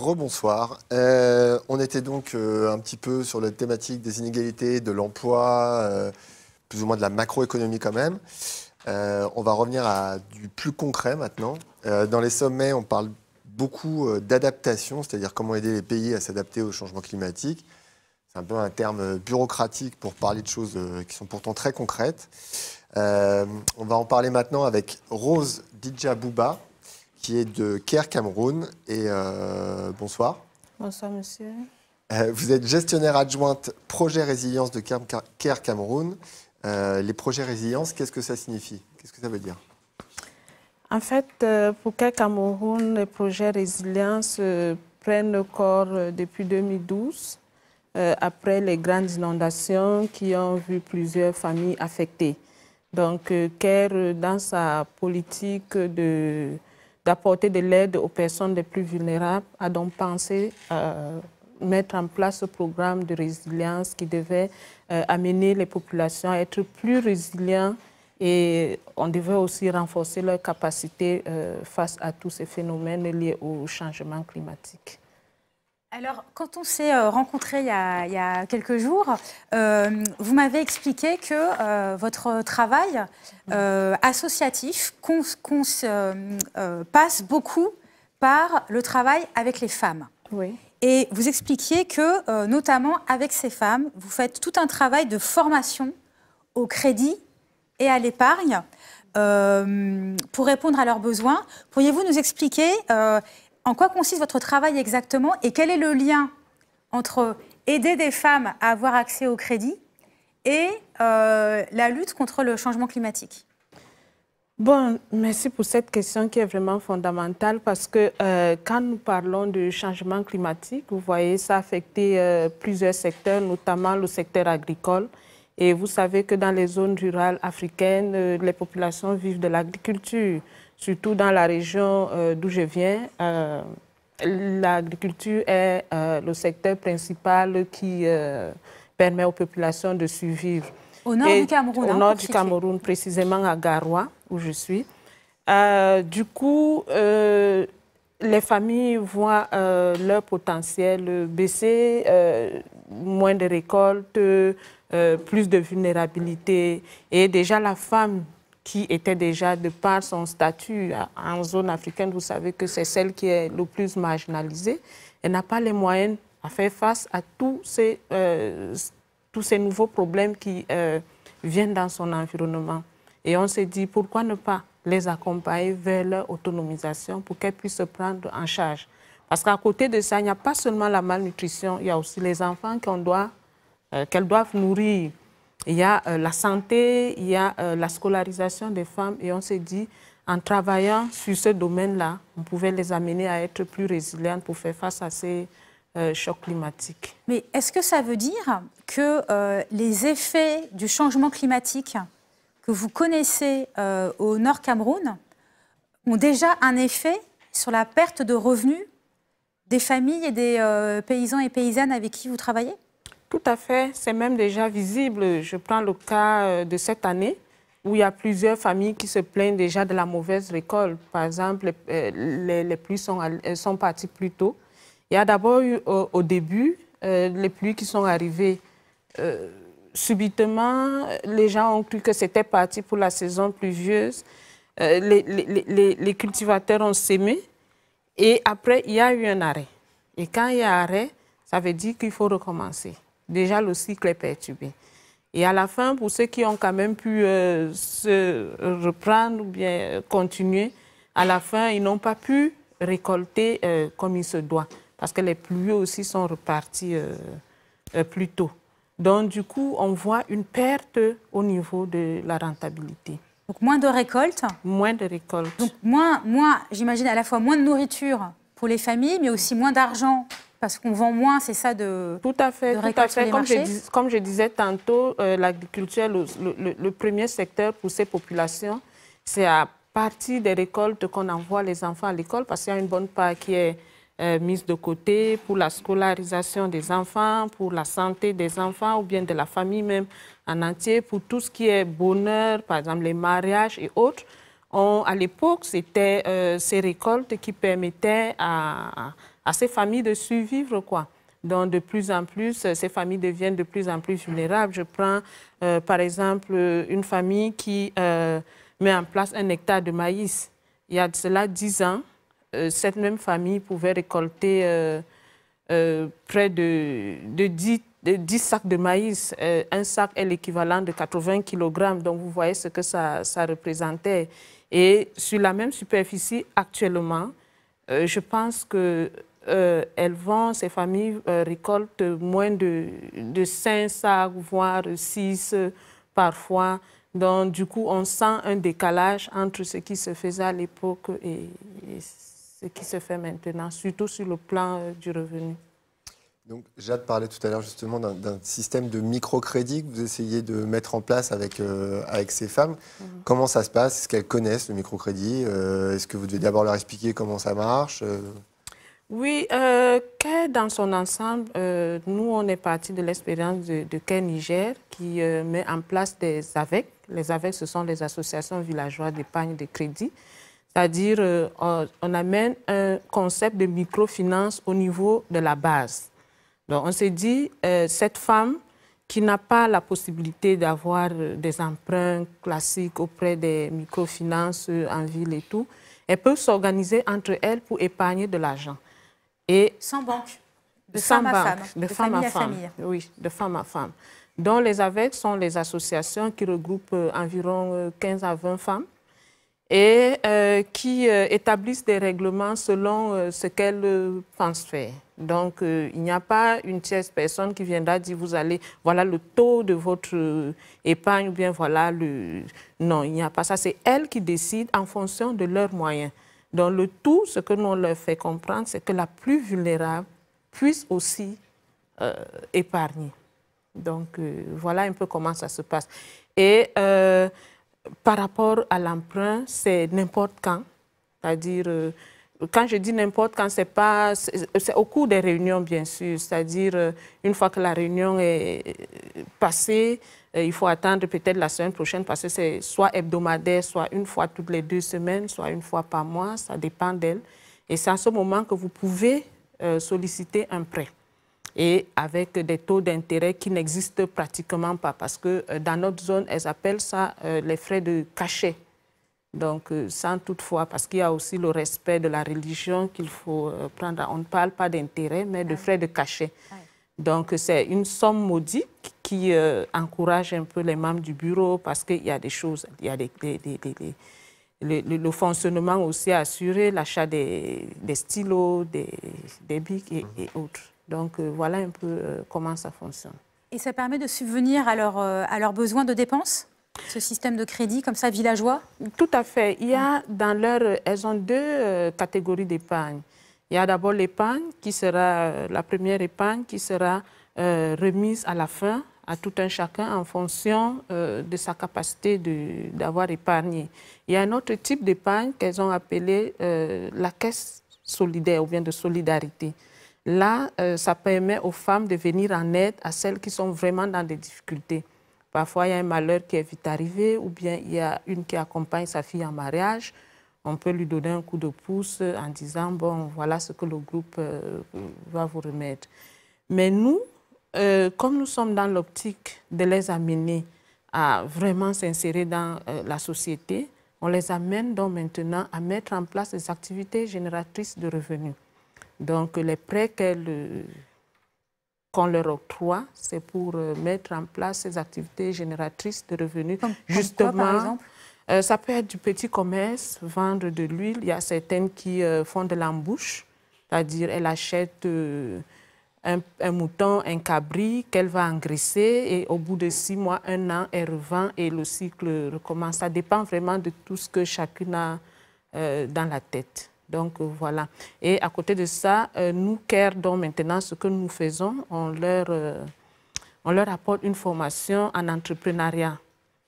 rebonsoir. On était donc un petit peu sur la thématique des inégalités, de l'emploi, plus ou moins de la macroéconomie quand même. On va revenir à du plus concret maintenant. Dans les sommets, on parle beaucoup d'adaptation, c'est-à-dire comment aider les pays à s'adapter au changement climatique. C'est un peu un terme bureaucratique pour parler de choses qui sont pourtant très concrètes. On va en parler maintenant avec Rose Djabouba, qui est de CARE Cameroun. Et bonsoir. Bonsoir, monsieur. Vous êtes gestionnaire adjointe projet résilience de CARE Cameroun. Les projets résilience, qu'est-ce que ça signifie? Qu'est-ce que ça veut dire? En fait, pour CARE Cameroun, les projets résilience prennent corps depuis 2012, après les grandes inondations qui ont vu plusieurs familles affectées. Donc, CARE, dans sa politique d'apporter de l'aide aux personnes les plus vulnérables, a donc pensé mettre en place ce programme de résilience qui devait amener les populations à être plus résilientes et on devait aussi renforcer leur capacité face à tous ces phénomènes liés au changement climatique. Alors, quand on s'est rencontrés il y a quelques jours, vous m'avez expliqué que votre travail associatif passe beaucoup par le travail avec les femmes. Oui. Et vous expliquiez que, notamment avec ces femmes, vous faites tout un travail de formation au crédit et à l'épargne pour répondre à leurs besoins. Pourriez-vous nous expliquer en quoi consiste votre travail exactement et quel est le lien entre aider des femmes à avoir accès au crédit et la lutte contre le changement climatique? Bon, merci pour cette question qui est vraiment fondamentale parce que quand nous parlons de changement climatique, vous voyez, ça a affecté plusieurs secteurs, notamment le secteur agricole. Et vous savez que dans les zones rurales africaines, les populations vivent de l'agriculture. Surtout dans la région d'où je viens, l'agriculture est le secteur principal qui permet aux populations de survivre. Au nord du Cameroun. Au nord du Cameroun, précisément à Garoua, où je suis. Du coup, les familles voient leur potentiel baisser, moins de récoltes, plus de vulnérabilité. Et déjà, la femme qui était déjà, de par son statut en zone africaine, vous savez que c'est celle qui est le plus marginalisée, elle n'a pas les moyens à faire face à tous ces nouveaux problèmes qui viennent dans son environnement. Et on s'est dit, pourquoi ne pas les accompagner vers leur autonomisation pour qu'elles puissent se prendre en charge. Parce qu'à côté de ça, il n'y a pas seulement la malnutrition, il y a aussi les enfants qu'elles doivent nourrir. Il y a la santé, il y a la scolarisation des femmes. Et on s'est dit, en travaillant sur ce domaine-là, on pouvait les amener à être plus résilientes pour faire face à ces chocs climatiques. Mais est-ce que ça veut dire que les effets du changement climatique que vous connaissez au Nord Cameroun ont déjà un effet sur la perte de revenus des familles et des paysans et paysannes avec qui vous travaillez? Tout à fait, c'est même déjà visible. Je prends le cas de cette année où il y a plusieurs familles qui se plaignent déjà de la mauvaise récolte. Par exemple, les pluies sont parties plus tôt. Il y a d'abord eu au début les pluies qui sont arrivées. Subitement, les gens ont cru que c'était parti pour la saison pluvieuse. Les cultivateurs ont sémé et après, il y a eu un arrêt. Et quand il y a arrêt, ça veut dire qu'il faut recommencer. Déjà, le cycle est perturbé. Et à la fin, pour ceux qui ont quand même pu se reprendre ou bien continuer, à la fin, ils n'ont pas pu récolter comme il se doit. Parce que les pluies aussi sont reparties plus tôt. Donc, du coup, on voit une perte au niveau de la rentabilité. Donc, moins de récoltes. Moins de récoltes. Donc, j'imagine à la fois moins de nourriture pour les familles, mais aussi moins d'argent. Parce qu'on vend moins, c'est ça, de Tout à fait, tout à fait. Comme je disais tantôt, l'agriculture est le premier secteur pour ces populations. C'est à partir des récoltes qu'on envoie les enfants à l'école, parce qu'il y a une bonne part qui est mise de côté pour la scolarisation des enfants, pour la santé des enfants ou bien de la famille même en entier, pour tout ce qui est bonheur, par exemple les mariages et autres. À l'époque, c'était ces récoltes qui permettaient à à ces familles de survivre, quoi. Donc, de plus en plus, ces familles deviennent de plus en plus vulnérables. Je prends, par exemple, une famille qui met en place un hectare de maïs. Il y a de cela 10 ans, cette même famille pouvait récolter près de 10 sacs de maïs. Un sac est l'équivalent de 80 kg. Donc, vous voyez ce que ça représentait. Et sur la même superficie, actuellement, je pense que ces familles récoltent moins de 5 sacs, voire 6 parfois. Donc, du coup, on sent un décalage entre ce qui se faisait à l'époque et ce qui se fait maintenant, surtout sur le plan du revenu. Donc, Jade parlait tout à l'heure justement d'un système de microcrédit que vous essayez de mettre en place avec ces femmes. Comment ça se passe? Est-ce qu'elles connaissent le microcrédit? Est-ce que vous devez d'abord leur expliquer comment ça marche? Oui, CARE dans son ensemble, nous, on est parti de l'expérience de CARE Niger qui met en place des AVEC. Les AVEC, ce sont les associations villageoises d'épargne de crédit. C'est-à-dire, on amène un concept de microfinance au niveau de la base. Donc, on s'est dit, cette femme qui n'a pas la possibilité d'avoir des emprunts classiques auprès des microfinances en ville et tout, elle peut s'organiser entre elles pour épargner de l'argent. Et sans banque, de sans femme à banque, femme, de femme à femme. Oui, de femme à femme. Donc, les AVEC sont les associations qui regroupent environ 15 à 20 femmes et qui établissent des règlements selon ce qu'elles pensent faire. Donc, il n'y a pas une tierce personne qui viendra dire, voilà le taux de votre épargne, ou bien voilà le... Non, il n'y a pas ça. C'est elles qui décident en fonction de leurs moyens. Donc, le tout, ce que nous on leur fait comprendre, c'est que la plus vulnérable puisse aussi épargner. Donc, voilà un peu comment ça se passe. Et par rapport à l'emprunt, c'est n'importe quand. C'est-à-dire, quand je dis n'importe quand, c'est au cours des réunions, bien sûr. C'est-à-dire, une fois que la réunion est passée, il faut attendre peut-être la semaine prochaine parce que c'est soit hebdomadaire, soit une fois toutes les 2 semaines, soit une fois par mois. Ça dépend d'elle. Et c'est à ce moment que vous pouvez solliciter un prêt. Et avec des taux d'intérêt qui n'existent pratiquement pas parce que dans notre zone, elles appellent ça les frais de cachet. Donc, sans toutefois, parce qu'il y a aussi le respect de la religion qu'il faut prendre. On ne parle pas d'intérêt, mais de frais de cachet. Donc, c'est une somme modique qui encourage un peu les membres du bureau parce qu'il y a des choses, il y a le fonctionnement aussi assuré, l'achat des stylos, des bics et autres. Donc, voilà un peu comment ça fonctionne. Et ça permet de subvenir à leurs besoins de dépenses, ce système de crédit comme ça, villageois? Tout à fait. Il y a elles ont 2 catégories d'épargne. Il y a d'abord l'épargne, qui sera la première épargne, qui sera remise à la fin à tout un chacun en fonction de sa capacité d'avoir épargné. Il y a un autre type d'épargne qu'elles ont appelé la caisse solidaire ou bien de solidarité. Là, ça permet aux femmes de venir en aide à celles qui sont vraiment dans des difficultés. Parfois, il y a un malheur qui est vite arrivé ou bien il y a une qui accompagne sa fille en mariage. On peut lui donner un coup de pouce en disant, bon, voilà ce que le groupe va vous remettre. Mais nous, comme nous sommes dans l'optique de les amener à vraiment s'insérer dans la société, on les amène donc maintenant à mettre en place des activités génératrices de revenus. Donc, les prêts qu'on leur octroie, c'est pour mettre en place ces activités génératrices de revenus. Justement, quoi, par exemple? Ça peut être du petit commerce, vendre de l'huile. Il y a certaines qui font de l'embouche, c'est-à-dire elles achètent un mouton, un cabri qu'elle va engraisser et au bout de 6 mois, 1 an, elle revend et le cycle recommence. Ça dépend vraiment de tout ce que chacune a dans la tête. Donc, voilà. Et à côté de ça, nous, CARE, donc maintenant, ce que nous faisons, on leur apporte une formation en entrepreneuriat.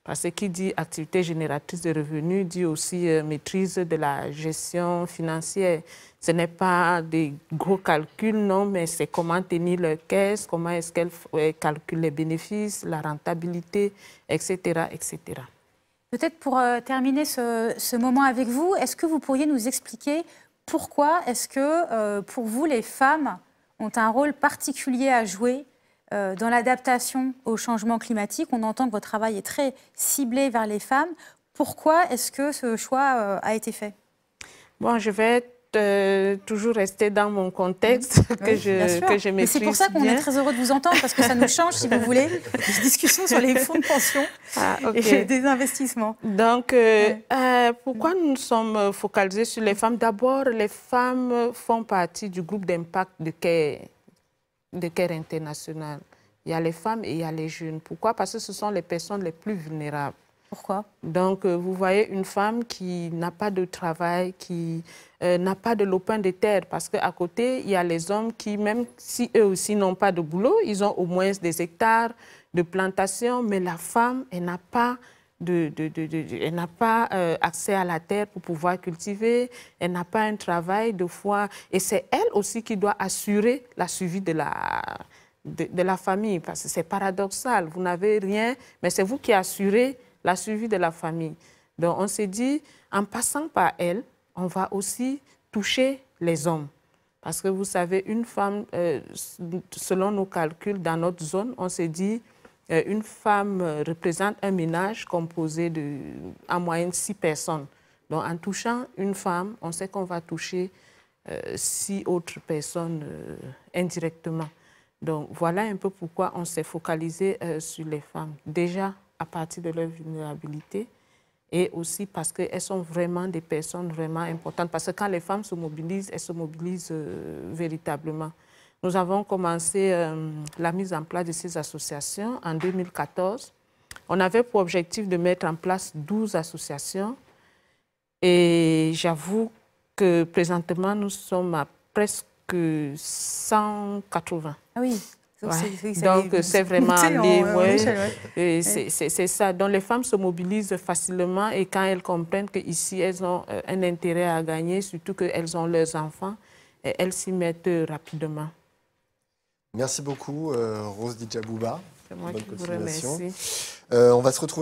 Parce que qui dit activité génératrice de revenus dit aussi maîtrise de la gestion financière. Ce n'est pas des gros calculs, non, mais c'est comment tenir leur caisse, comment est-ce qu'elles calculent les bénéfices, la rentabilité, etc., etc. Peut-être pour terminer ce moment avec vous, est-ce que vous pourriez nous expliquer pourquoi est-ce que, pour vous, les femmes ont un rôle particulier à jouer dans l'adaptation au changement climatique? On entend que votre travail est très ciblé vers les femmes. Pourquoi est-ce que ce choix a été fait? Bon, je vais toujours rester dans mon contexte que je maîtrise. C'est pour ça qu'on est très heureux de vous entendre, parce que ça nous change, si vous voulez, des discussions sur les fonds de pension et des investissements. Donc, pourquoi nous sommes focalisés sur les femmes? D'abord, les femmes font partie du groupe d'impact de CARE International. Il y a les femmes et il y a les jeunes. Pourquoi? Parce que ce sont les personnes les plus vulnérables. Pourquoi? Donc, vous voyez une femme qui n'a pas de travail, qui n'a pas de lopin de terre, parce qu'à côté, il y a les hommes qui, même si eux aussi n'ont pas de boulot, ils ont au moins des hectares de plantation, mais la femme, elle n'a pas accès à la terre pour pouvoir cultiver, elle n'a pas un travail de foi, et c'est elle aussi qui doit assurer la suivi de la famille, parce que c'est paradoxal, vous n'avez rien, mais c'est vous qui assurez la suivi de la famille. Donc, on s'est dit, en passant par elle, on va aussi toucher les hommes. Parce que vous savez, une femme, selon nos calculs, dans notre zone, on s'est dit, une femme représente un ménage composé de, en moyenne, 6 personnes. Donc, en touchant une femme, on sait qu'on va toucher 6 autres personnes indirectement. Donc, voilà un peu pourquoi on s'est focalisé sur les femmes. Déjà, à partir de leur vulnérabilité, et aussi parce qu'elles sont vraiment des personnes vraiment importantes. Parce que quand les femmes se mobilisent, elles se mobilisent véritablement. Nous avons commencé la mise en place de ces associations en 2014. On avait pour objectif de mettre en place 12 associations. Et j'avoue que présentement, nous sommes à presque 180. Ah oui. Ouais. Donc, c'est vraiment c'est ça. Donc, les femmes se mobilisent facilement et quand elles comprennent qu'ici, elles ont un intérêt à gagner, surtout qu'elles ont leurs enfants, elles s'y mettent rapidement. Merci beaucoup, Rose Djabouba. C'est moi qui vous remercie. On va se retrouver.